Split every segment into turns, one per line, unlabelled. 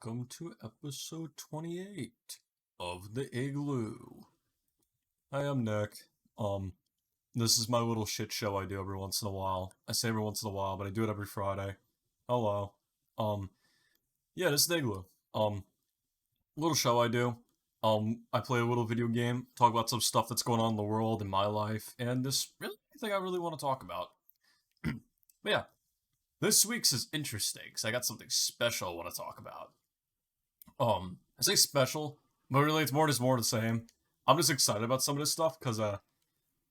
welcome to episode 28 of the Igloo. I am Nick. This is my little shit show I do every once in a while. I say every once in a while, but I do it every Friday. Hello. Um, yeah, this is the Igloo. Little show I do. I play a little video game, talk about some stuff that's going on in the world, in my life, and this really thing I really want to talk about. But yeah, this week's is interesting, because I got something special I want to talk about. I say special, but really it's more just more the same. I'm just excited about some of this stuff, because, there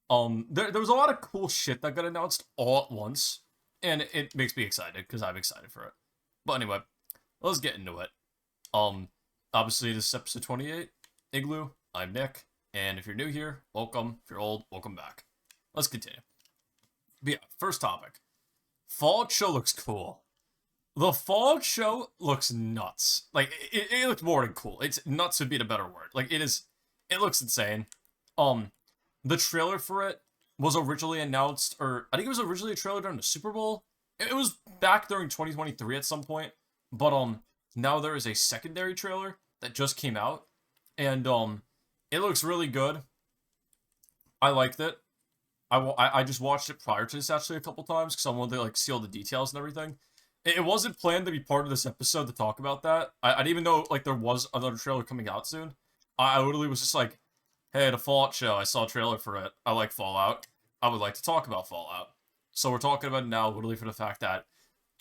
was a lot of cool shit that got announced all at once, and it makes me excited, because I'm excited for it. But anyway, let's get into it. Obviously this is episode 28, Igloo, I'm Nick, and if you're new here, welcome. If you're old, welcome back. Let's continue. But yeah, first topic. Fallout show looks cool. The Fallout show looks nuts. Like, it looks more than cool. It's nuts would be the better word. Like, it looks insane. The trailer for it was originally announced, or I think it was originally a trailer during the Super Bowl. It was back during 2023 at some point, but, now there is a secondary trailer that just came out, and, it looks really good. I liked it. I just watched it prior to this actually a couple times because I wanted to like see all the details and everything. It wasn't planned to be part of this episode to talk about that. I didn't even know like there was another trailer coming out soon. I literally was just like, hey, the Fallout show, I saw a trailer for it. I like Fallout. I would like to talk about Fallout. So we're talking about it now literally for the fact that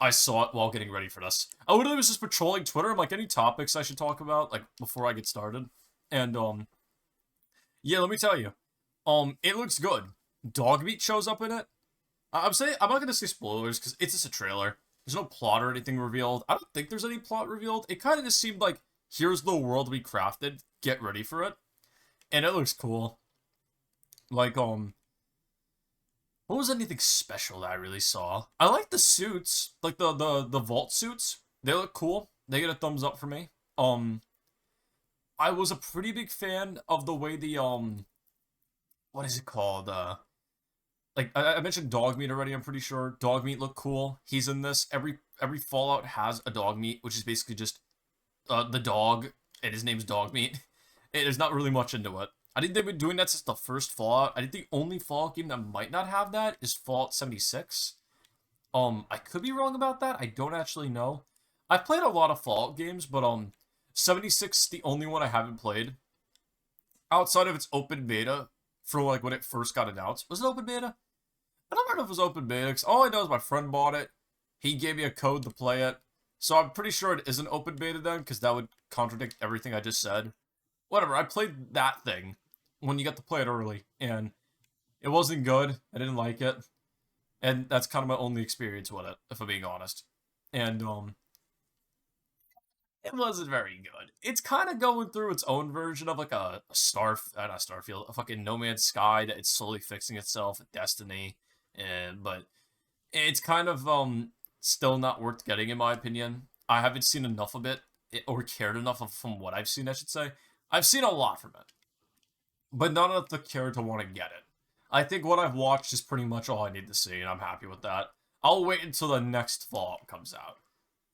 I saw it while getting ready for this. I literally was just patrolling Twitter. I'm like, any topics I should talk about like before I get started? And yeah, let me tell you. It looks good. Dog meat shows up in it. I'm not gonna say spoilers because it's just a trailer. There's no plot or anything revealed. I don't think there's any plot revealed. It kind of just seemed like here's the world we crafted. Get ready for it, and it looks cool. Like what was anything special that I really saw? I like the suits, like the vault suits. They look cool. They get a thumbs up for me. I was a pretty big fan of the way the what is it called? Like I mentioned dog meat already, I'm pretty sure. Dog meat looked cool. He's in this. Every Fallout has a dog meat, which is basically just the dog, and his name's Dog Meat. There's not really much into it. I think they've been doing that since the first Fallout. I think the only Fallout game that might not have that is Fallout 76. I could be wrong about that. I don't actually know. I've played a lot of Fallout games, but 76 is the only one I haven't played. Outside of its open beta for like when it first got announced. Was it open beta? I don't remember if it was open beta, because all I know is my friend bought it. He gave me a code to play it. So I'm pretty sure it isn't open beta then, because that would contradict everything I just said. Whatever, I played that thing when you got to play it early, and it wasn't good. I didn't like it. And that's kind of my only experience with it, if I'm being honest. And, it wasn't very good. It's kind of going through its own version of like not Starfield, a fucking No Man's Sky that it's slowly fixing itself, Destiny. But it's kind of still not worth getting in my opinion. I haven't seen enough of it or cared enough from what I've seen, I should say. I've seen a lot from it, but not enough to care to want to get it. I think what I've watched is pretty much all I need to see, and I'm happy with that. I'll wait until the next Fallout comes out.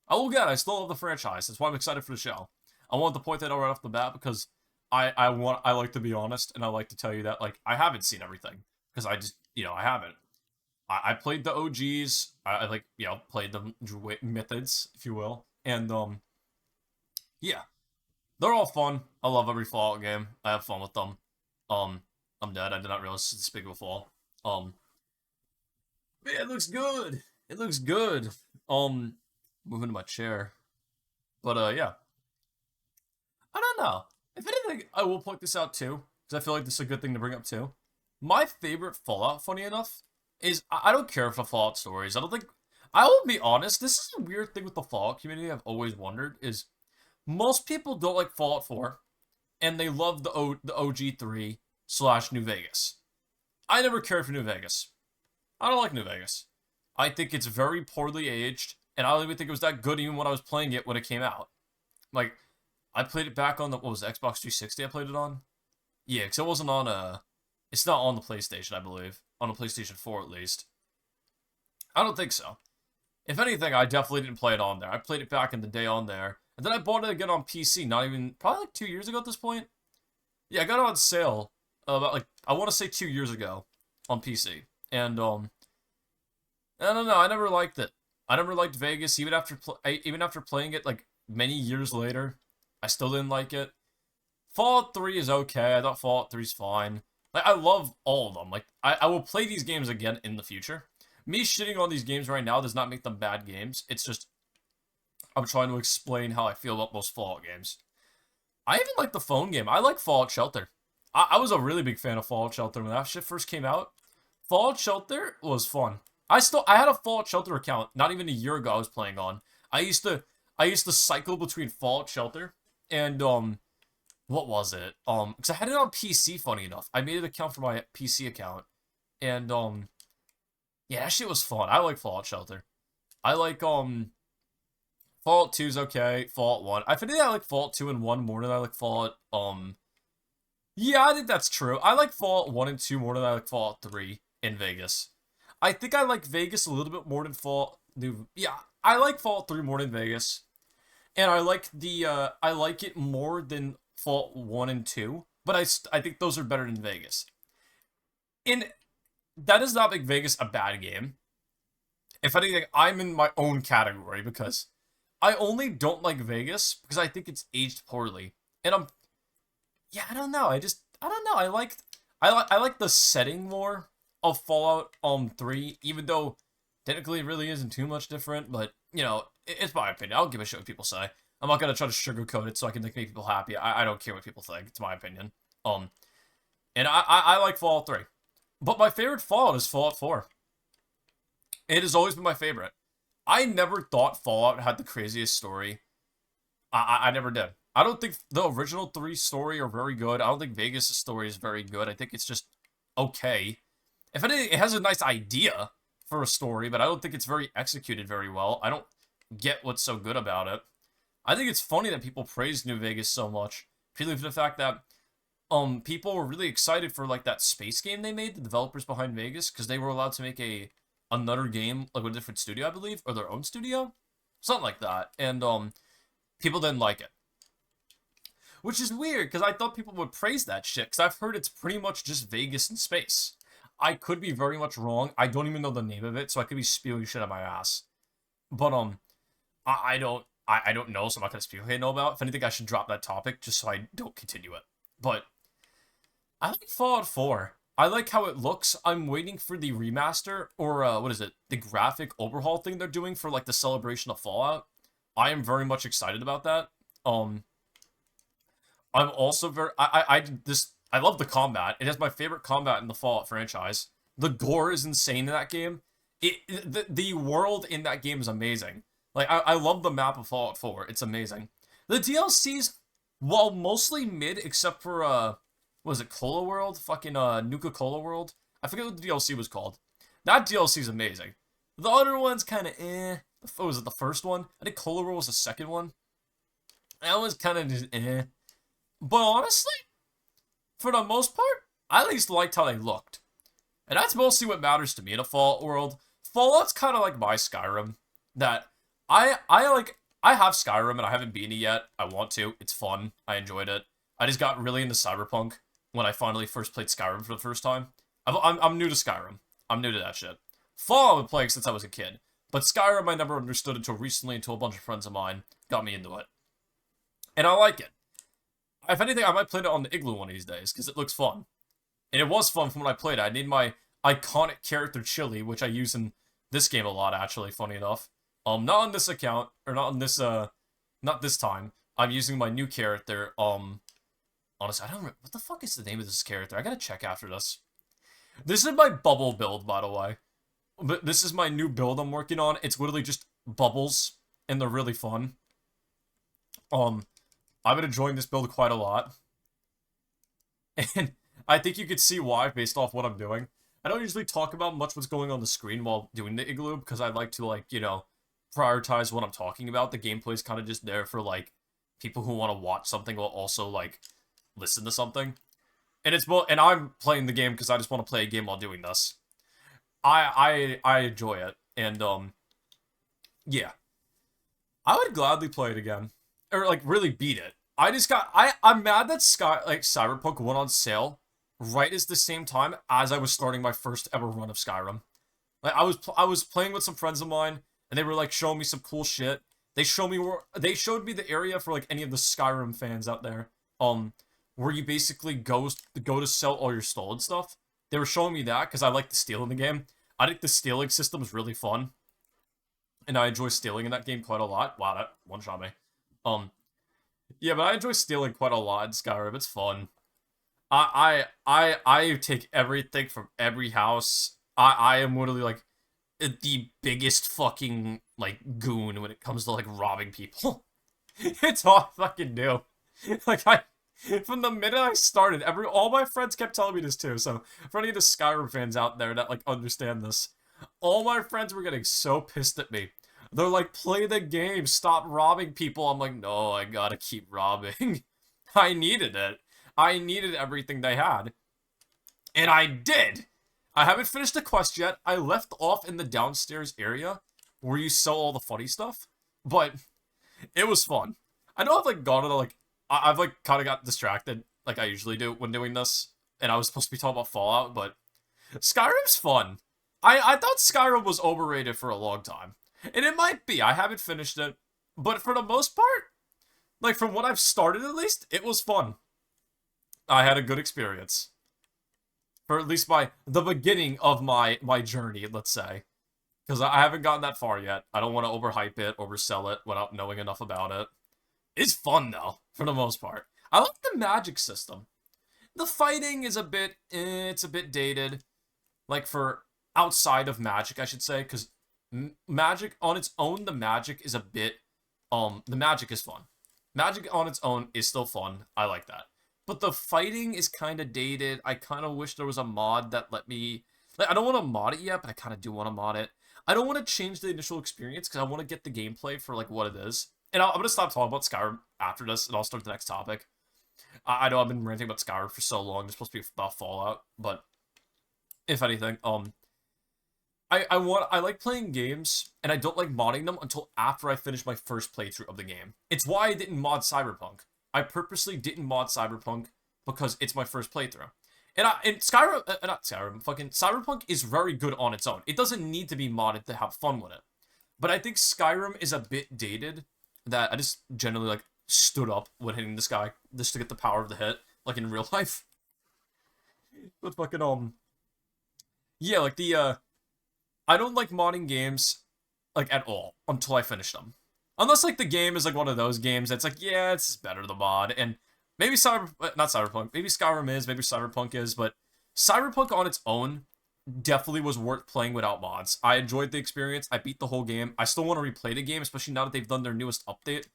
I will get it. I still love the franchise. That's why I'm excited for the show. I wanted to point that out right off the bat because I like to be honest, and I like to tell you that like I haven't seen everything because I just I haven't. I played the OGs. I like played the methods, if you will, and yeah, they're all fun. I love every Fallout game. I have fun with them. I'm dead. I did not realize it's this big of a fall. Man, it looks good. It looks good. Moving to my chair. But, yeah. I don't know. If anything, I will point this out, too. Because I feel like this is a good thing to bring up, too. My favorite Fallout, funny enough, is... I don't care for Fallout stories. I don't think... I will be honest, this is a weird thing with the Fallout community I've always wondered, is... Most people don't like Fallout 4, and they love the OG3 / New Vegas. I never cared for New Vegas. I don't like New Vegas. I think it's very poorly aged, and I don't even think it was that good even when I was playing it when it came out. Like, I played it back on the, what was it, Xbox 360 I played it on? Yeah, because it wasn't on, it's not on the PlayStation, I believe. On the PlayStation 4, at least. I don't think so. If anything, I definitely didn't play it on there. I played it back in the day on there, And then I bought it again on PC, not even, probably like 2 years ago at this point. Yeah, I got it on sale about like, I want to say 2 years ago on PC. And, I don't know, I never liked it. I never liked Vegas, even after playing it like many years later. I still didn't like it. Fallout 3 is okay. I thought Fallout 3 is fine. Like, I love all of them. Like, I will play these games again in the future. Me shitting on these games right now does not make them bad games. It's just, I'm trying to explain how I feel about most Fallout games. I even like the phone game. I like Fallout Shelter. I was a really big fan of Fallout Shelter when that shit first came out. Fallout Shelter was fun. I had a Fallout Shelter account not even a year ago I was playing on. I used to cycle between Fallout Shelter and what was it? Because I had it on PC, funny enough. I made an account for my PC account. And yeah, that shit was fun. I like Fallout Shelter. I like Fallout 2 is okay. Fallout 1. I think I like Fallout 2 and 1 more than I like Fallout yeah, I think that's true. I like Fallout 1 and 2 more than I like Fallout 3 in Vegas. I think I like Vegas a little bit more than Fallout New. Yeah, I like Fallout 3 more than Vegas. And I like it more than Fallout 1 and 2, but I think those are better than Vegas. And that does not make Vegas a bad game. If anything, I'm in my own category because I only don't like Vegas because I think it's aged poorly. And yeah, I don't know. I don't know. I like the setting more of Fallout 3, even though technically it really isn't too much different, but you know, it's my opinion. I don't give a shit what people say. I'm not gonna try to sugarcoat it so I can make people happy. I don't care what people think. It's my opinion. And I like Fallout 3. But my favorite Fallout is Fallout 4. It has always been my favorite. I never thought Fallout had the craziest story. I never did. I don't think the original 3 story are very good. I don't think Vegas' story is very good. I think it's just okay. If anything, it has a nice idea for a story, but I don't think it's very executed very well. I don't get what's so good about it. I think it's funny that people praise New Vegas so much, purely for the fact that people were really excited for like that space game they made, the developers behind Vegas, because they were allowed to make another game like with a different studio, I believe, or their own studio, something like that, and people didn't like it, which is weird because I thought people would praise that shit because I've heard it's pretty much just Vegas in space. I could be very much wrong. I don't even know the name of it, so I could be spewing shit on my ass. But I don't know, so I'm not gonna speak. Okay, know about. If anything, I should drop that topic just so I don't continue it. But I like Fallout 4. I like how it looks. I'm waiting for the remaster or what is it? The graphic overhaul thing they're doing for like the celebration of Fallout. I am very much excited about that. I'm also very I love the combat. It is my favorite combat in the Fallout franchise. The gore is insane in that game. The world in that game is amazing. Like I love the map of Fallout 4. It's amazing. The DLCs, while mostly mid, except for what was it, Cola World? Fucking Nuka Cola World? I forget what the DLC was called. That DLC is amazing. The other one's kind of eh. What was it, the first one? I think Cola World was the second one. That was kind of just eh. But honestly, for the most part, I at least liked how they looked. And that's mostly what matters to me in a Fallout world. Fallout's kind of like my Skyrim. That I have Skyrim and I haven't beaten it yet. I want to. It's fun. I enjoyed it. I just got really into Cyberpunk when I finally first played Skyrim for the first time. I'm new to Skyrim. I'm new to that shit. Fallout I've been playing since I was a kid. But Skyrim I never understood until recently until a bunch of friends of mine got me into it. And I like it. If anything, I might play it on the Igloo one of these days, because it looks fun. And it was fun from when I played it. I named my iconic character Chili, which I use in this game a lot, actually, funny enough. Not on this account, or not on this, not this time. I'm using my new character, honestly, I don't remember, what the fuck is the name of this character? I gotta check after this. This is my bubble build, by the way. But this is my new build I'm working on. It's literally just bubbles, and they're really fun. I've been enjoying this build quite a lot. And I think you could see why based off what I'm doing. I don't usually talk about much what's going on the screen while doing the Igloo because I like to, like, you know, prioritize what I'm talking about. The gameplay's kind of just there for, like, people who want to watch something while also, like, listen to something. And and I'm playing the game because I just want to play a game while doing this. I enjoy it. And, yeah. I would gladly play it again. or like really beat it. I just got I'm mad that Cyberpunk went on sale right as the same time as I was starting my first ever run of Skyrim. Like I was playing with some friends of mine and they were like showing me some cool shit. They showed me the area for like any of the Skyrim fans out there. Where you basically go to sell all your stolen stuff. They were showing me that because I like to steal in the game. I think the stealing system is really fun, and I enjoy stealing in that game quite a lot. Wow, that one shot me. Um, yeah, but I enjoy stealing quite a lot in Skyrim. It's fun. I take everything from every house. I am literally like the biggest fucking like goon when it comes to like robbing people. It's all I fucking do. Like from the minute I started, all my friends kept telling me this too. So for any of the Skyrim fans out there that like understand this, all my friends were getting so pissed at me. They're like, play the game, stop robbing people. I'm like, no, I gotta keep robbing. I needed it. I needed everything they had. And I did. I haven't finished the quest yet. I left off in the downstairs area where you sell all the funny stuff. But it was fun. I know I've like gone to like I've like kind of got distracted like I usually do when doing this, and I was supposed to be talking about Fallout, but Skyrim's fun. I thought Skyrim was overrated for a long time, and it might be. I haven't finished it, but for the most part, like from what I've started at least, it was fun. I had a good experience for at least the beginning of my journey, let's say, because I haven't gotten that far yet. I don't want to overhype it, oversell it without knowing enough about it. It's fun, though, for the most part. I like the magic system. The fighting is it's a bit dated. Like, for outside of magic, I should say, because magic on its own, the magic is a bit, the magic is fun. Magic on its own is still fun. I like that. But the fighting is kind of dated. I kind of wish there was a mod that let me, like, I don't want to mod it yet, but I kind of do want to mod it. I don't want to change the initial experience because I want to get the gameplay for, like, what it is. And I'm going to stop talking about Skyrim after this, and I'll start the next topic. I know I've been ranting about Skyrim for so long. It's supposed to be about Fallout, but if anything, I like playing games, and I don't like modding them until after I finish my first playthrough of the game. It's why I didn't mod Cyberpunk. I purposely didn't mod Cyberpunk because it's my first playthrough. And Skyrim, not Skyrim, fucking Cyberpunk is very good on its own. It doesn't need to be modded to have fun with it. But I think Skyrim is a bit dated. That I just generally like stood up when hitting this guy just to get the power of the hit, like in real life. But fucking yeah, like I don't like modding games like at all until I finish them. Unless like the game is like one of those games that's like, yeah, it's better the mod, and maybe not Cyberpunk, maybe Skyrim is, maybe Cyberpunk is, but Cyberpunk on its own definitely was worth playing without mods. I enjoyed the experience. I beat the whole game. I still want to replay the game, especially now that they've done their newest update.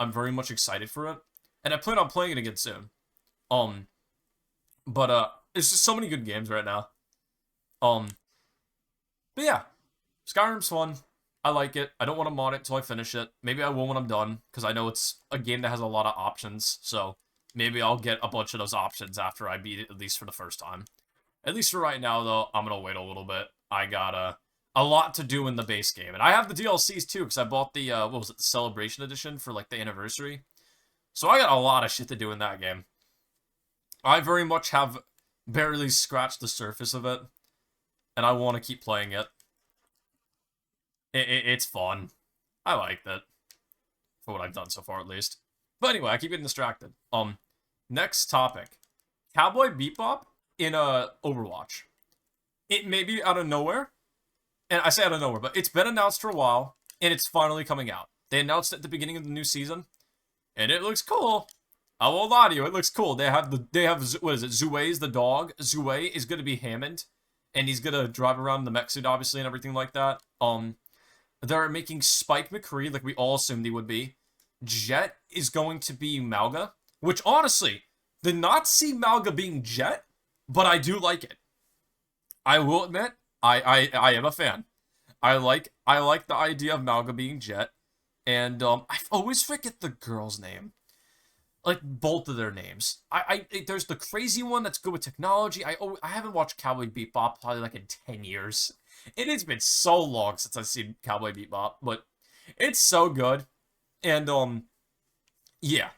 I'm very much excited for it. And I plan on playing it again soon. But there's just so many good games right now. But yeah, Skyrim's fun. I like it. I don't want to mod it until I finish it. Maybe I will when I'm done, because I know it's a game that has a lot of options, so maybe I'll get a bunch of those options after I beat it, at least for the first time. At least for right now, though, I'm going to wait a little bit. I got a lot to do in the base game. And I have the DLCs, too, because I bought the, what was it, the Celebration Edition for, like, the anniversary. So I got a lot of shit to do in that game. I very much have barely scratched the surface of it. And I want to keep playing it. It's fun. I liked it. For what I've done so far, at least. But anyway, I keep getting distracted. Next topic. Cowboy Bebop in Overwatch. It may be out of nowhere. And I say out of nowhere, but it's been announced for a while. And it's finally coming out. They announced it at the beginning of the new season. And it looks cool. I won't lie to you, it looks cool. They have, what is it, Zue's the dog. Zue is going to be Hammond. And he's going to drive around in the mech suit, obviously, and everything like that. They're making Spike McCree, like we all assumed he would be. Jet is going to be Malga. Which, honestly, did not see Malga being Jet, but I do like it. I will admit, I am a fan. I like the idea of Malga being Jet. And, I always forget the girl's name. Like, both of their names. There's the crazy one that's good with technology. I haven't watched Cowboy Bebop probably like in 10 years. It has been so long since I've seen Cowboy Bebop, but it's so good. And, Yeah,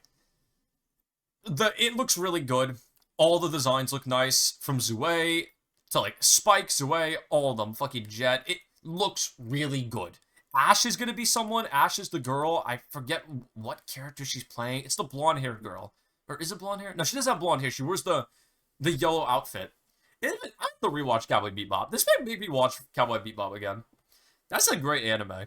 it looks really good. All the designs look nice, from Zue to like Spike, Zue, all of them. Fucking Jet. It looks really good. Ash is gonna be someone. Ash is the girl. I forget what character she's playing. It's the blonde haired girl, or is it blonde hair? No, she doesn't have blonde hair. She wears the yellow outfit. I have to rewatch Cowboy Bebop. This might make me watch Cowboy Bebop again. That's a great anime.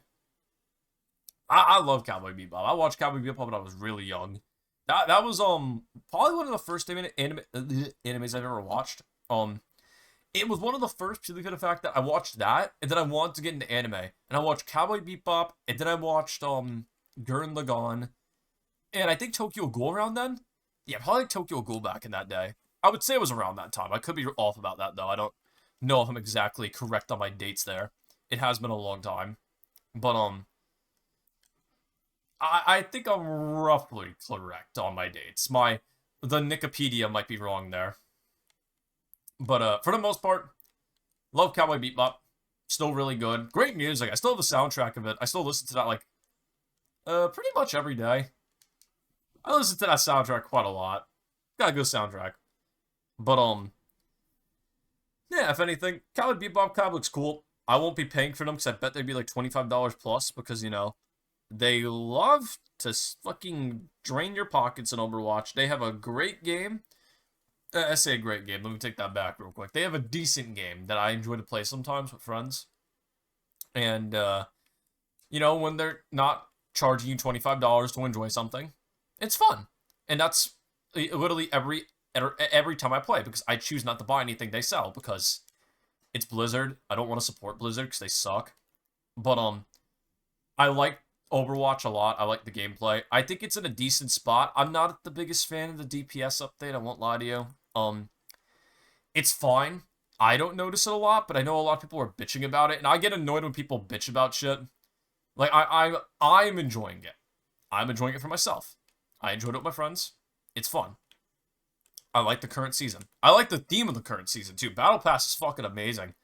I love Cowboy Bebop. I watched Cowboy Bebop when I was really young. That was probably one of the first animes I've ever watched. It was one of the first purely for the fact that I watched that, and then I wanted to get into anime, and I watched Cowboy Bebop, and then I watched Gurren Lagann, and I think Tokyo Ghoul around then. Yeah, probably Tokyo Ghoul back in that day. I would say it was around that time. I could be off about that though. I don't know if I'm exactly correct on my dates there. It has been a long time, but I think I'm roughly correct on my dates. The Wikipedia might be wrong there. But for the most part, love Cowboy Bebop. Still really good. Great music. I still have the soundtrack of it. I still listen to that like pretty much every day. I listen to that soundtrack quite a lot. Got a good soundtrack. But yeah, if anything, Cowboy Bebop Cowboy looks cool. I won't be paying for them because I bet they'd be like $25 plus because, you know, they love to fucking drain your pockets in Overwatch. They have a great game. I say a great game. Let me take that back real quick. They have a decent game that I enjoy to play sometimes with friends. And, you know, when they're not charging you $25 to enjoy something, it's fun. And that's literally every time I play because I choose not to buy anything they sell because it's Blizzard. I don't want to support Blizzard because they suck. But, I like Overwatch a lot. I like the gameplay. I think it's in a decent spot. I'm not the biggest fan of the DPS update. I won't lie to you. It's fine. I don't notice it a lot, but I know a lot of people are bitching about it, and I get annoyed when people bitch about shit. Like I'm enjoying it. I'm enjoying it for myself. I enjoyed it with my friends. It's fun. I like the current season. I like the theme of the current season too. Battle Pass is fucking amazing.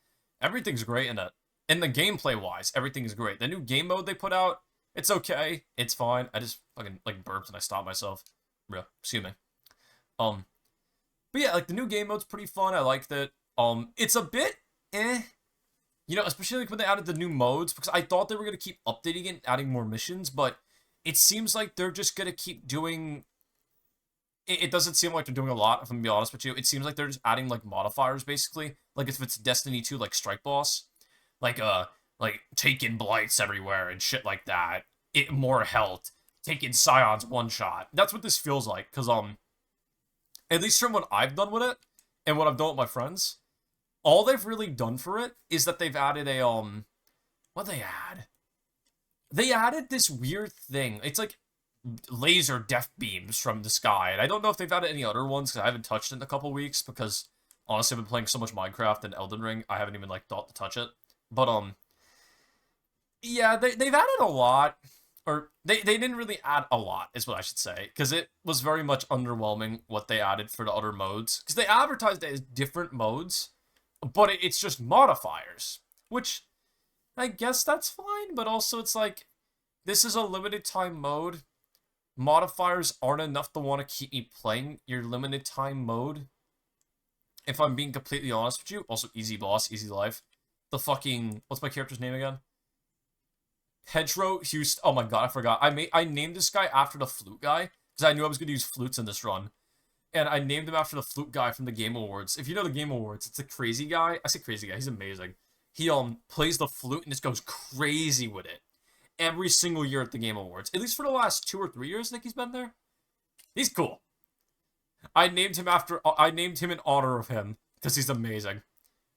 Everything's great in it. And the gameplay wise, everything is great. The new game mode they put out, it's okay. It's fine. I just fucking like burped and I stopped myself. Bro, excuse me. But yeah, like the new game mode's pretty fun. I like that. It's a bit you know, especially like when they added the new modes because I thought they were gonna keep updating it and adding more missions, but it seems like they're just gonna keep doing. It doesn't seem like they're doing a lot. If I'm gonna be honest with you, it seems like they're just adding like modifiers basically. Like if it's Destiny 2, like Strike Boss, like taking blights everywhere and shit like that. More health, taking Scions one shot. That's what this feels like because at least from what I've done with it, and what I've done with my friends, all they've really done for it is that they've added a, what'd they add? They added this weird thing. It's like laser death beams from the sky, and I don't know if they've added any other ones, because I haven't touched it in a couple weeks, because, honestly, I've been playing so much Minecraft and Elden Ring, I haven't even, like, thought to touch it. But, yeah, they've added a lot. Or, they didn't really add a lot, is what I should say. Because it was very much underwhelming what they added for the other modes. Because they advertised it as different modes, but it's just modifiers. Which, I guess that's fine, but also it's like, this is a limited time mode. Modifiers aren't enough to want to keep me playing your limited time mode. If I'm being completely honest with you. Also, easy boss, easy life. The fucking, what's my character's name again? Pedro Houston. Oh my god, I forgot. I named this guy after the flute guy because I knew I was going to use flutes in this run, and I named him after the flute guy from the Game Awards. If you know the Game Awards, it's a crazy guy. I say crazy guy. He's amazing. He plays the flute and just goes crazy with it every single year at the Game Awards. At least for the last 2 or 3 years, I think he's been there. He's cool. I named him in honor of him because he's amazing.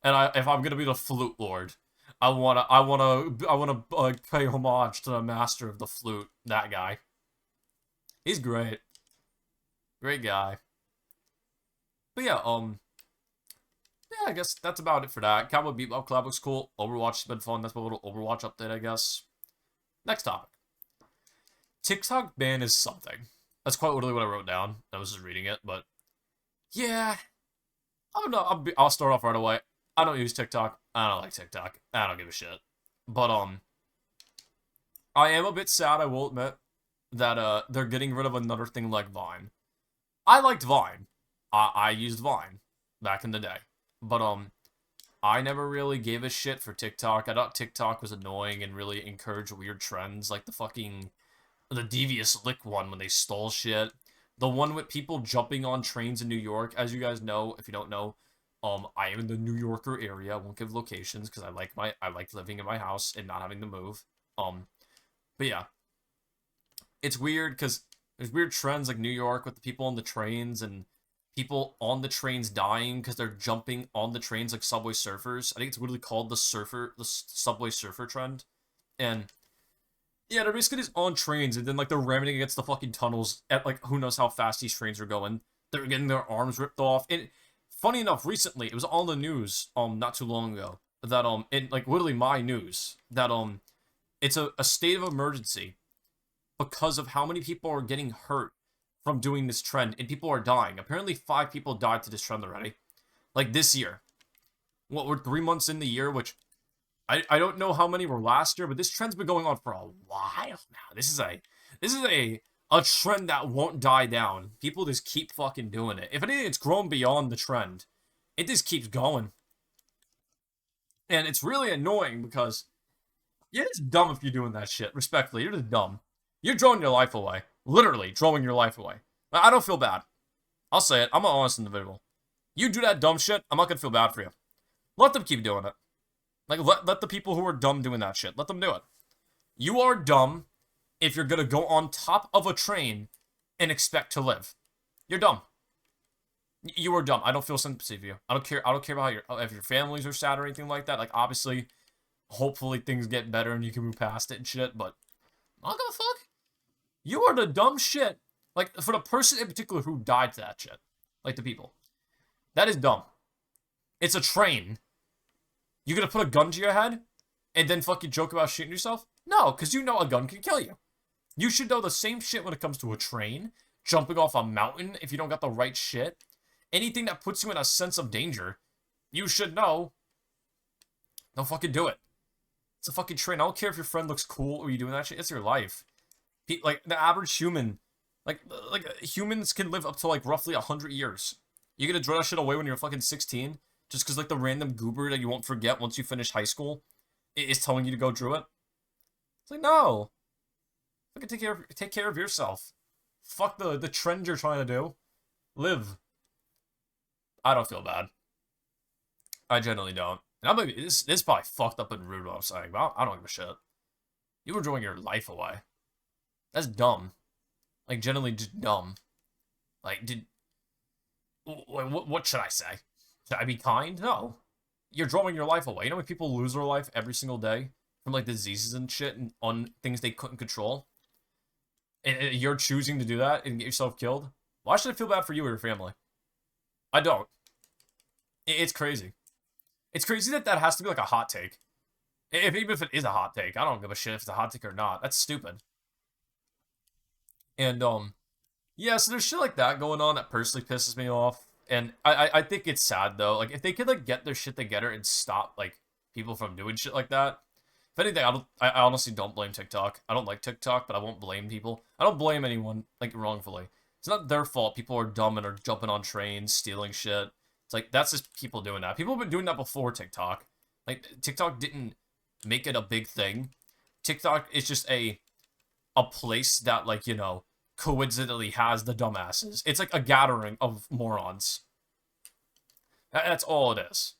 And if I'm gonna be the flute lord, I wanna pay homage to the master of the flute, that guy. He's great. Great guy. But yeah, I guess that's about it for that. Cowboy Bebop collab looks cool. Overwatch has been fun. That's my little Overwatch update, I guess. Next topic. TikTok ban is something. That's quite literally what I wrote down. I was just reading it, but yeah, I don't know. I'll start off right away. I don't use TikTok. I don't like TikTok. I don't give a shit. But I am a bit sad, I will admit, that they're getting rid of another thing like Vine. I liked Vine. I used Vine back in the day. But I never really gave a shit for TikTok. I thought TikTok was annoying and really encouraged weird trends like the devious lick one when they stole shit. The one with people jumping on trains in New York, as you guys know, if you don't know, I am in the New Yorker area. I won't give locations because I like living in my house and not having to move. But yeah, it's weird because there's weird trends like New York with the people on the trains and people on the trains dying because they're jumping on the trains like subway surfers. I think it's literally called the subway surfer trend. And yeah, they're basically just on trains and then like they're ramming against the fucking tunnels at like who knows how fast these trains are going. They're getting their arms ripped off. And funny enough, recently it was on the news not too long ago that in like literally my news that it's a state of emergency because of how many people are getting hurt from doing this trend and people are dying. Apparently 5 people died to this trend already. Like this year. What, we're 3 months in the year, which I don't know how many were last year, but this trend's been going on for a while now. This is a trend that won't die down. People just keep fucking doing it. If anything, it's grown beyond the trend. It just keeps going. And it's really annoying because you're just dumb if you're doing that shit. Respectfully, you're just dumb. You're throwing your life away. Literally throwing your life away. I don't feel bad. I'll say it. I'm an honest individual. You do that dumb shit, I'm not gonna feel bad for you. Let them keep doing it. Like, let the people who are dumb doing that shit, let them do it. You are dumb if you're gonna go on top of a train and expect to live. You're dumb. You are dumb. I don't feel sympathy for you. I don't care about if your families are sad or anything like that. Like, obviously, hopefully things get better and you can move past it and shit, but I'm not gonna fuck. You are the dumb shit. Like, for the person in particular who died to that shit. Like, the people. That is dumb. It's a train. You gonna put a gun to your head? And then fucking joke about shooting yourself? No, because you know a gun can kill you. You should know the same shit when it comes to a train, jumping off a mountain if you don't got the right shit. Anything that puts you in a sense of danger, you should know. Don't fucking do it. It's a fucking train. I don't care if your friend looks cool or you doing that shit. It's your life. Like, the average human, like humans can live up to, like, roughly 100 years. You're gonna throw that shit away when you're fucking 16? Just because, like, the random goober that you won't forget once you finish high school is telling you to go through it? It's like, no. Fucking take care of yourself. Fuck the trend you're trying to do. Live. I don't feel bad. I generally don't. And I'm like, this is probably fucked up and rude what I'm saying, but I don't give a shit. You were throwing your life away. That's dumb. Like, generally just dumb. Like, what should I say? Should I be kind? No. You're throwing your life away. You know when people lose their life every single day? From, like, diseases and shit and on things they couldn't control? And you're choosing to do that and get yourself killed? Why should I feel bad for you or your family? I don't. It's crazy. It's crazy that that has to be, like, a hot take. Even if it is a hot take, I don't give a shit if it's a hot take or not. That's stupid. And, yeah, so there's shit like that going on that personally pisses me off. And I think it's sad, though. Like, if they could, like, get their shit together and stop, like, people from doing shit like that. If anything, I honestly don't blame TikTok. I don't like TikTok, but I won't blame people. I don't blame anyone, like, wrongfully. It's not their fault people are dumb and are jumping on trains, stealing shit. It's like, that's just people doing that. People have been doing that before TikTok. Like, TikTok didn't make it a big thing. TikTok is just a place that, like, you know, coincidentally has the dumbasses. It's like a gathering of morons. That's all it is.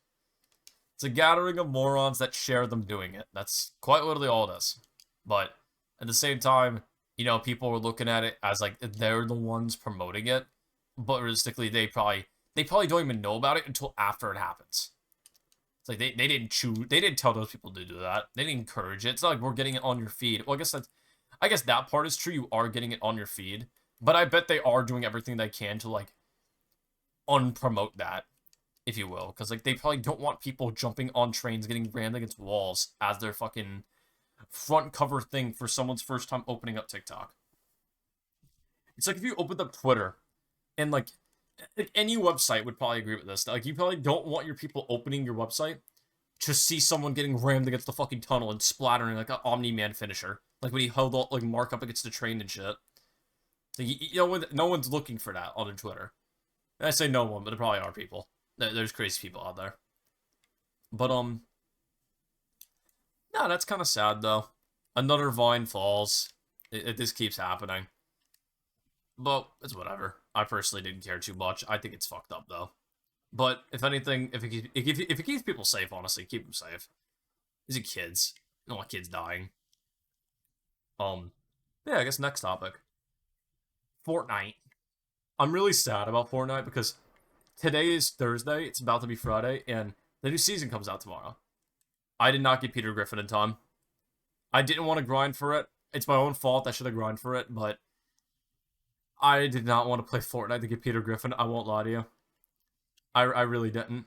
It's a gathering of morons that share them doing it. That's quite literally all it is. But at the same time, you know, people are looking at it as like they're the ones promoting it. But realistically, they probably don't even know about it until after it happens. It's like they didn't choose, they didn't tell those people to do that. They didn't encourage it. It's not like we're getting it on your feed. Well, I guess that part is true. You are getting it on your feed. But I bet they are doing everything they can to, like, unpromote that, if you will. Because, like, they probably don't want people jumping on trains, getting rammed against walls as their fucking front cover thing for someone's first time opening up TikTok. It's like if you opened up Twitter and, like any website would probably agree with this. Like, you probably don't want your people opening your website to see someone getting rammed against the fucking tunnel and splattering like an Omni-Man finisher. Like when he held all, like Mark up against the train and shit. Like, no one's looking for that on their Twitter. And I say no one, but there probably are people. There's crazy people out there. But no, that's kind of sad though. Another Vine falls. This keeps happening. But it's whatever. I personally didn't care too much. I think it's fucked up though. But if anything, if it keeps people safe, honestly, keep them safe. These are kids. I don't want kids dying. Yeah, I guess next topic. Fortnite. I'm really sad about Fortnite because today is Thursday. It's about to be Friday, and the new season comes out tomorrow. I did not get Peter Griffin in time. I didn't want to grind for it. It's my own fault. I should have grind for it, but I did not want to play Fortnite to get Peter Griffin. I won't lie to you. I really didn't.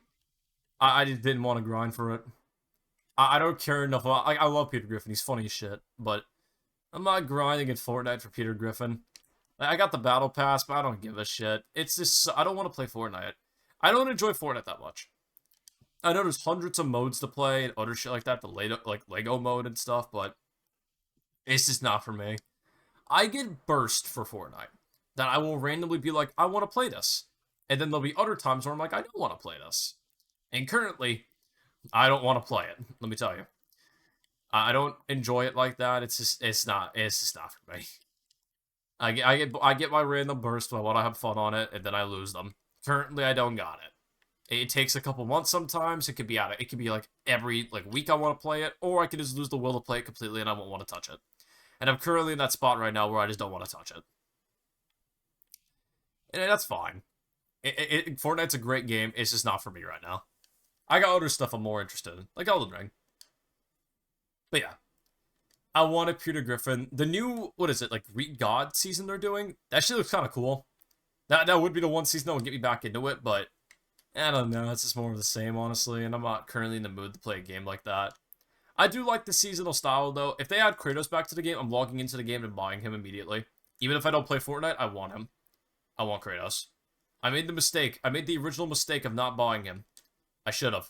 I just didn't want to grind for it. I don't care enough about... I love Peter Griffin. He's funny as shit, but I'm not grinding in Fortnite for Peter Griffin. I got the battle pass, but I don't give a shit. It's just... I don't want to play Fortnite. I don't enjoy Fortnite that much. I know there's hundreds of modes to play and other shit like that, like Lego mode and stuff, but it's just not for me. I get burst for Fortnite. That I will randomly be like, I want to play this. And then there'll be other times where I'm like, I don't want to play this. And currently, I don't want to play it. Let me tell you. I don't enjoy it like that. It's just not for me. I get my random burst when I want to have fun on it, and then I lose them. Currently, I don't got it. It takes a couple months sometimes. It could be it could be like every week I want to play it, or I could just lose the will to play it completely and I won't want to touch it. And I'm currently in that spot right now where I just don't want to touch it. And that's fine. Fortnite's a great game. It's just not for me right now. I got other stuff I'm more interested in, like Elden Ring. But yeah, I wanted Peter Griffin. The new, what is it, like Greek God season they're doing? That shit looks kind of cool. That would be the one season that would get me back into it, but I don't know. It's just more of the same, honestly, and I'm not currently in the mood to play a game like that. I do like the seasonal style, though. If they add Kratos back to the game, I'm logging into the game and buying him immediately. Even if I don't play Fortnite, I want him. I want Kratos. I made the mistake. I made the original mistake of not buying him. I should have.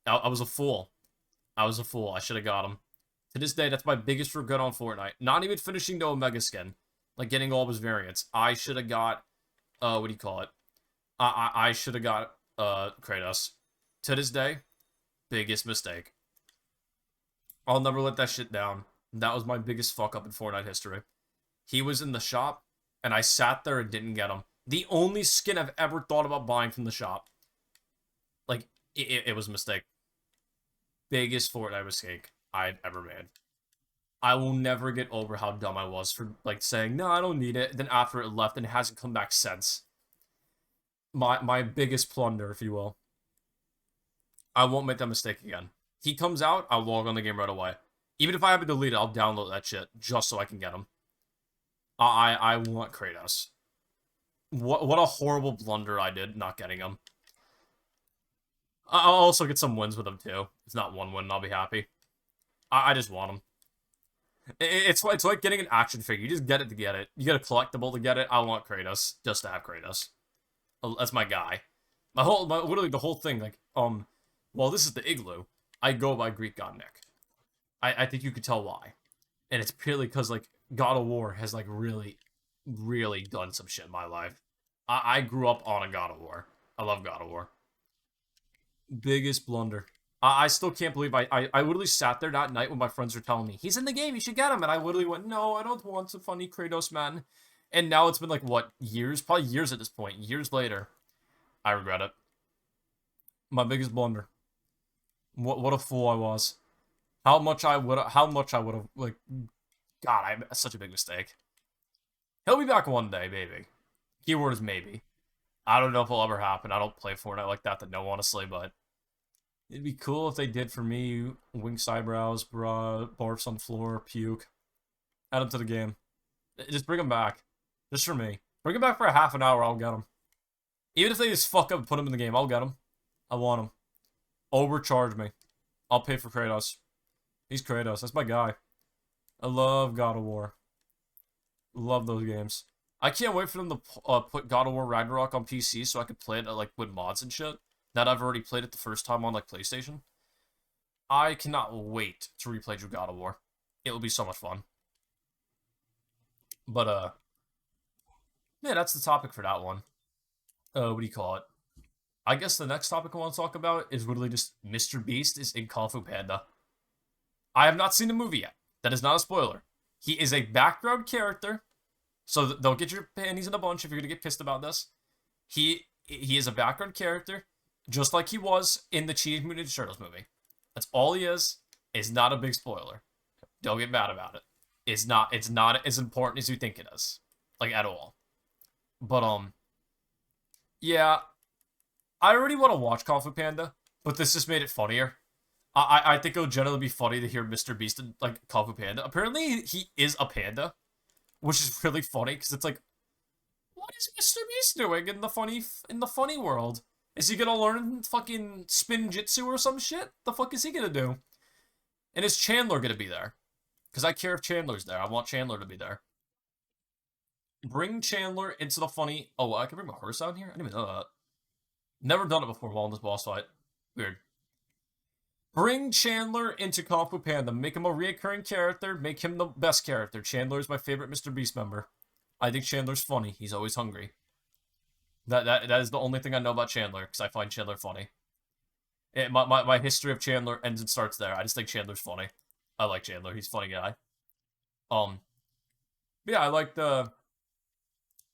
I was a fool. I was a fool. I should have got him. To this day, that's my biggest regret on Fortnite. Not even finishing the Omega skin. Like, getting all of his variants. I should have got... what do you call it? I should have got, Kratos. To this day, biggest mistake. I'll never let that shit down. That was my biggest fuck-up in Fortnite history. He was in the shop, and I sat there and didn't get him. The only skin I've ever thought about buying from the shop. Like, it was a mistake. Biggest Fortnite mistake I've ever made. I will never get over how dumb I was for, like, saying, no, I don't need it. Then after it left, and it hasn't come back since. My biggest plunder, if you will. I won't make that mistake again. He comes out, I'll log on the game right away. Even if I have to delete it, I'll download that shit just so I can get him. I want Kratos. What a horrible blunder I did not getting him. I'll also get some wins with him too. It's not one win, I'll be happy. I just want him. It's like getting an action figure. You just get it to get it. You get a collectible to get it. I want Kratos just to have Kratos. That's my guy. Literally the whole thing. Like, well, this is the Igloo. I go by Greek God Nick. I think you could tell why. And it's purely because, like, God of War has, like, really, really done some shit in my life. I grew up on a God of War. I love God of War. Biggest blunder. I still can't believe I literally sat there that night when my friends were telling me, he's in the game, you should get him. And I literally went, no, I don't want a funny Kratos, man. And now it's been, like, what, years? Probably years at this point. Years later. I regret it. My biggest blunder. What a fool I was. How much I would have, like, God, I made such a big mistake. He'll be back one day, maybe. Keyword is maybe. I don't know if it'll ever happen. I don't play Fortnite like that to know, honestly, but it'd be cool if they did for me. Winks eyebrows, barfs on the floor, puke. Add him to the game. Just bring him back. Just for me. Bring him back for a half an hour, I'll get him. Even if they just fuck up and put him in the game, I'll get him. I want him. Overcharge me. I'll pay for Kratos. He's Kratos. That's my guy. I love God of War. Love those games. I can't wait for them to put God of War Ragnarok on PC so I can play it like with mods and shit. Now that I've already played it the first time on like PlayStation. I cannot wait to replay through God of War. It will be so much fun. But yeah, that's the topic for that one. What do you call it? I guess the next topic I want to talk about is literally just Mr. Beast is in Kung Fu Panda. I have not seen the movie yet. That is not a spoiler. He is a background character, so they'll get your panties in a bunch if you're gonna get pissed about this. He is a background character, just like he was in the Teenage Mutant Ninja Turtles movie. That's all he is. It's not a big spoiler. Don't get mad about it. It's not as important as you think it is. Like at all. But yeah, I already want to watch Kung Fu Panda, but this just made it funnier. I think it would generally be funny to hear Mr. Beast in, like, Kung Fu Panda. Apparently he is a panda, which is really funny because it's like, what is Mr. Beast doing in the funny world? Is he gonna learn fucking spin jitsu or some shit? The fuck is he gonna do? And is Chandler gonna be there? Because I care if Chandler's there. I want Chandler to be there. Bring Chandler into the funny. Oh, I can bring my horse out here? I didn't even know that. Never done it before while in this boss fight. Weird. Bring Chandler into Kung Fu Panda. Make him a reoccurring character. Make him the best character. Chandler is my favorite Mr. Beast member. I think Chandler's funny. He's always hungry. That is the only thing I know about Chandler, because I find Chandler funny. My history of Chandler ends and starts there. I just think Chandler's funny. I like Chandler. He's a funny guy. Yeah, I like the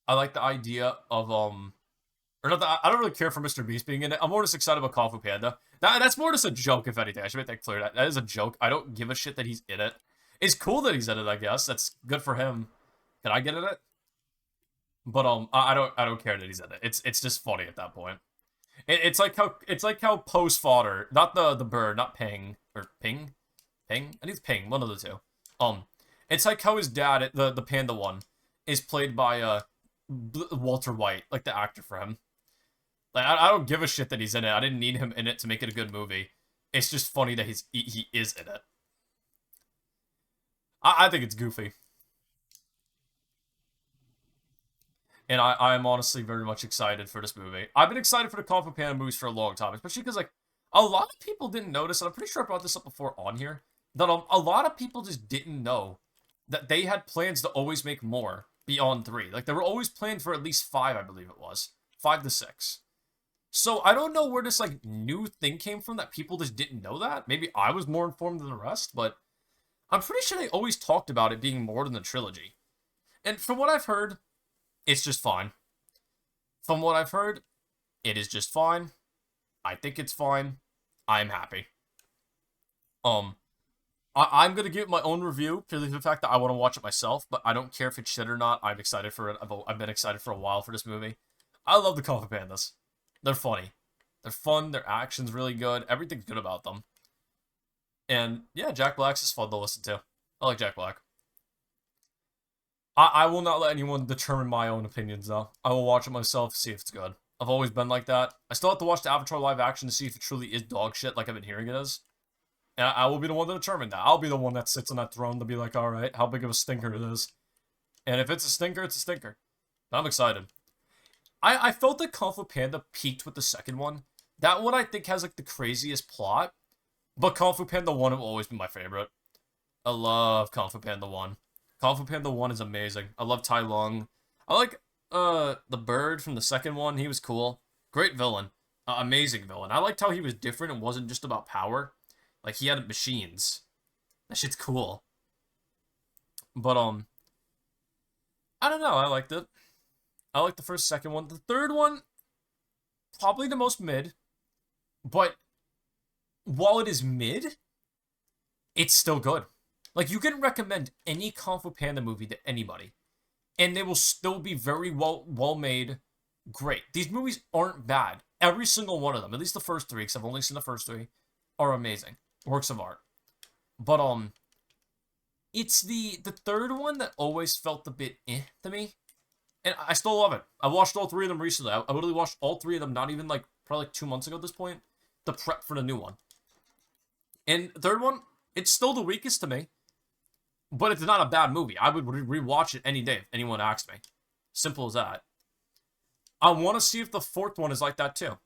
idea of or not. I don't really care for Mr. Beast being in it. I'm more just excited about Kung Fu Panda. That's more just a joke, if anything. I should make that clear. That is a joke. I don't give a shit that he's in it. It's cool that he's in it, I guess. That's good for him. Can I get in it? But I don't care that he's in it. It's just funny at that point. It's like how Poe's father, not the bird, not Ping or Ping, Ping. I think it's Ping, one of the two. It's like how his dad, the panda one, is played by Walter White, like the actor for him. Like I don't give a shit that he's in it. I didn't need him in it to make it a good movie. It's just funny that he is in it. I think it's goofy. And I am honestly very much excited for this movie. I've been excited for the Kung Fu Panda movies for a long time, especially because, like, a lot of people didn't notice, and I'm pretty sure I brought this up before on here, that a lot of people just didn't know that they had plans to always make more beyond 3. Like, they were always planned for at least 5, I believe it was. 5 to 6. So, I don't know where this, like, new thing came from that people just didn't know that. Maybe I was more informed than the rest, but I'm pretty sure they always talked about it being more than the trilogy. And from what I've heard, it's just fine. From what I've heard, it is just fine. I think it's fine. I'm happy. I'm gonna give it my own review purely for the fact that I want to watch it myself, but I don't care if it's shit or not. I'm excited for it. I've been excited for a while for this movie. I love the Kung Fu Pandas. They're funny. They're fun. Their action's really good. Everything's good about them. And yeah, Jack Black's is fun to listen to. I like Jack Black. I will not let anyone determine my own opinions, though. I will watch it myself, see if it's good. I've always been like that. I still have to watch the Avatar live action to see if it truly is dog shit like I've been hearing it is. And I will be the one to determine that. I'll be the one that sits on that throne to be like, alright, how big of a stinker it is. And if it's a stinker, it's a stinker. I'm excited. I felt that Kung Fu Panda peaked with the second one. That one I think has like the craziest plot. But Kung Fu Panda 1 will always be my favorite. I love Kung Fu Panda 1. Kung Fu Panda 1 is amazing. I love Tai Lung. I like the bird from the second one. He was cool. Great villain. Amazing villain. I liked how he was different and wasn't just about power. Like, he had machines. That shit's cool. But, I don't know. I liked it. I liked the second one. The third one, probably the most mid. But, while it is mid, it's still good. Like, you can recommend any Kung Fu Panda movie to anybody, and they will still be very well made, great. These movies aren't bad. Every single one of them, at least the first 3, because I've only seen the first 3, are amazing. Works of art. But, it's the third one that always felt a bit to me, and I still love it. I watched all 3 of them recently. I literally watched all 3 of them, not even, like, probably like 2 months ago at this point, to prep for the new one. And the third one, it's still the weakest to me. But it's not a bad movie. I would rewatch it any day if anyone asked me. Simple as that. I want to see if the fourth one is like that too.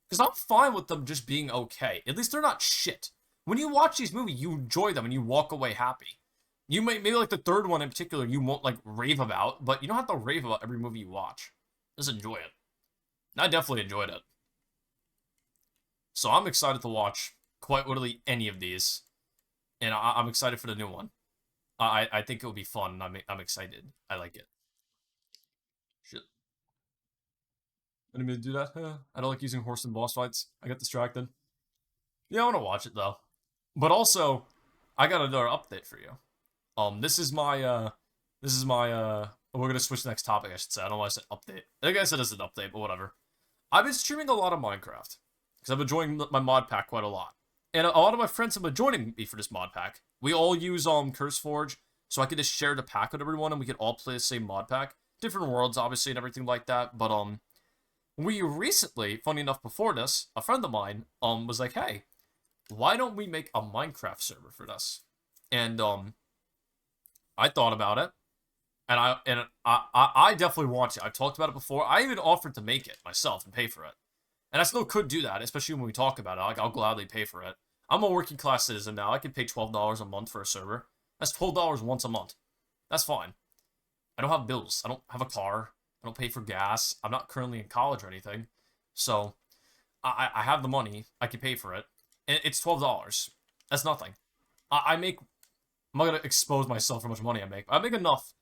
Because I'm fine with them just being okay. At least they're not shit. When you watch these movies, you enjoy them and you walk away happy. You may maybe like the third one in particular you won't like rave about, but you don't have to rave about every movie you watch. Just enjoy it. I definitely enjoyed it. So I'm excited to watch quite literally any of these, and I'm excited for the new one. I think it will be fun. And I'm excited. I like it. Shit. I didn't mean to do that. I don't like using horse in boss fights. I got distracted. Yeah, I want to watch it though. But also, I got another update for you. This is my we're gonna switch to the next topic, I should say. I don't know why I said update. I think I said it's an update, but whatever. I've been streaming a lot of Minecraft because I've been enjoying my mod pack quite a lot, and a lot of my friends have been joining me for this mod pack. We all use CurseForge, so I could just share the pack with everyone, and we could all play the same mod pack. Different worlds, obviously, and everything like that. But we recently, funny enough, before this, a friend of mine was like, "Hey, why don't we make a Minecraft server for this?" And I thought about it, and I definitely want to. I've talked about it before. I even offered to make it myself and pay for it. And I still could do that, especially when we talk about it. Like, I'll gladly pay for it. I'm a working class citizen now. I can pay $12 a month for a server. That's $12 once a month. That's fine. I don't have bills. I don't have a car. I don't pay for gas. I'm not currently in college or anything. So, I have the money. I can pay for it. And it's $12. That's nothing. I make... I'm not going to expose myself for how much money I make. I make enough.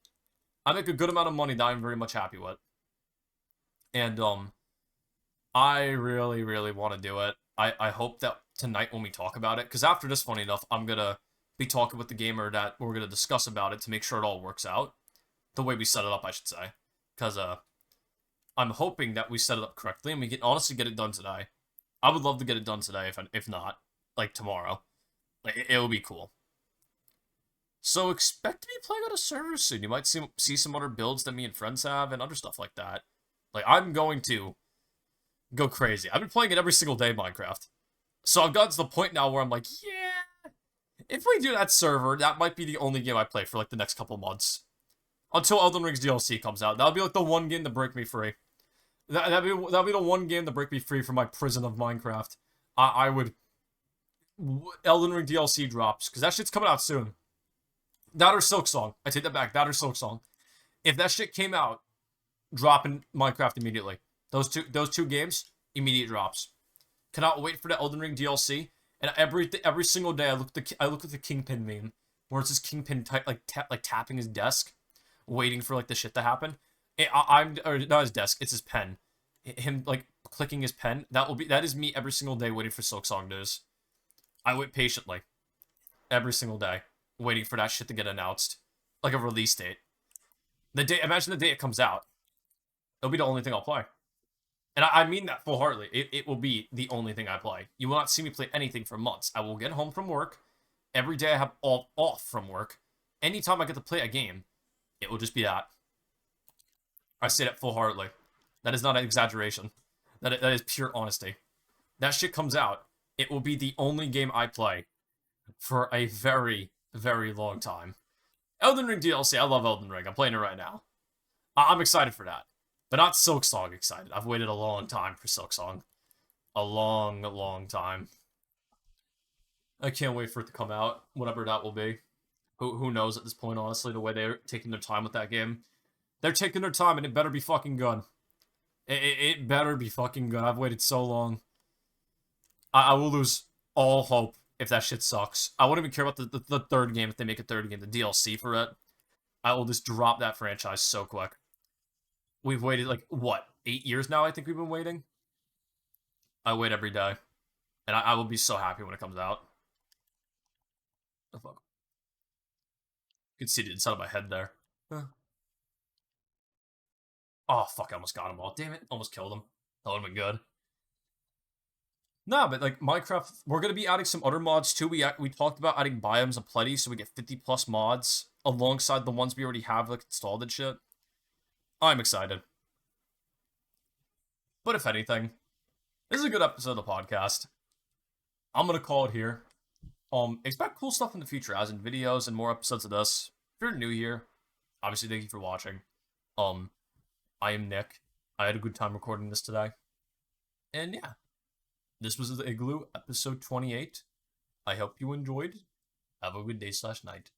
I make a good amount of money that I'm very much happy with. And, I really, really want to do it. I hope that tonight when we talk about it, because after this, funny enough, I'm going to be talking with the gamer that we're going to discuss about it to make sure it all works out. The way we set it up, I should say. Because, I'm hoping that we set it up correctly and we can honestly get it done today. I would love to get it done today, if not, like, tomorrow. Like, it would be cool. So expect to be playing on a server soon. You might see some other builds that me and friends have and other stuff like that. Like, I'm going to go crazy. I've been playing it every single day, Minecraft. So I've gotten to the point now where I'm like, yeah, if we do that server, that might be the only game I play for, like, the next couple months. Until Elden Ring's DLC comes out. That'll be, like, the one game to break me free. That'll be the one game to break me free from my prison of Minecraft. I would... Elden Ring DLC drops, because that shit's coming out soon. That or Silksong. I take that back. That or Silksong. If that shit came out, drop in Minecraft immediately. Those two games, immediate drops. Cannot wait for the Elden Ring DLC. And every single day, I look at the Kingpin meme, where it's this Kingpin tapping his desk, waiting for like the shit to happen. Or not his desk, it's his pen. Him like clicking his pen. That is me every single day waiting for Silksong news. I wait patiently every single day, waiting for that shit to get announced, like a release date. Imagine the day it comes out. It'll be the only thing I'll play. And I mean that full-heartedly. It will be the only thing I play. You will not see me play anything for months. I will get home from work. Every day I have off from work. Anytime I get to play a game, it will just be that. I say that full-heartedly. That is not an exaggeration. That is pure honesty. That shit comes out, it will be the only game I play for a very, very long time. Elden Ring DLC, I love Elden Ring. I'm playing it right now. I'm excited for that. But not Silksong excited. I've waited a long time for Silksong. A long, long time. I can't wait for it to come out, whatever that will be. Who knows at this point, honestly, the way they're taking their time with that game. They're taking their time, and it better be fucking good. It better be fucking good. I've waited so long. I will lose all hope if that shit sucks. I wouldn't even care about the third game if they make a third game, the DLC for it. I will just drop that franchise so quick. We've waited, like, what, 8 years now I think we've been waiting? I wait every day. And I will be so happy when it comes out. The fuck? You can see it inside of my head there. Huh. Oh, fuck, I almost got him all. Damn it, almost killed him. That would've been good. Nah, but, like, Minecraft, we're gonna be adding some other mods, too. We talked about adding biomes aplenty, so we get 50+ mods, alongside the ones we already have, like, installed and shit. I'm excited. But if anything, this is a good episode of the podcast. I'm gonna call it here. Expect cool stuff in the future, as in videos and more episodes of this. If you're new here, obviously thank you for watching. I am Nick. I had a good time recording this today. And yeah, this was the Igloo, episode 28. I hope you enjoyed. Have a good day/night.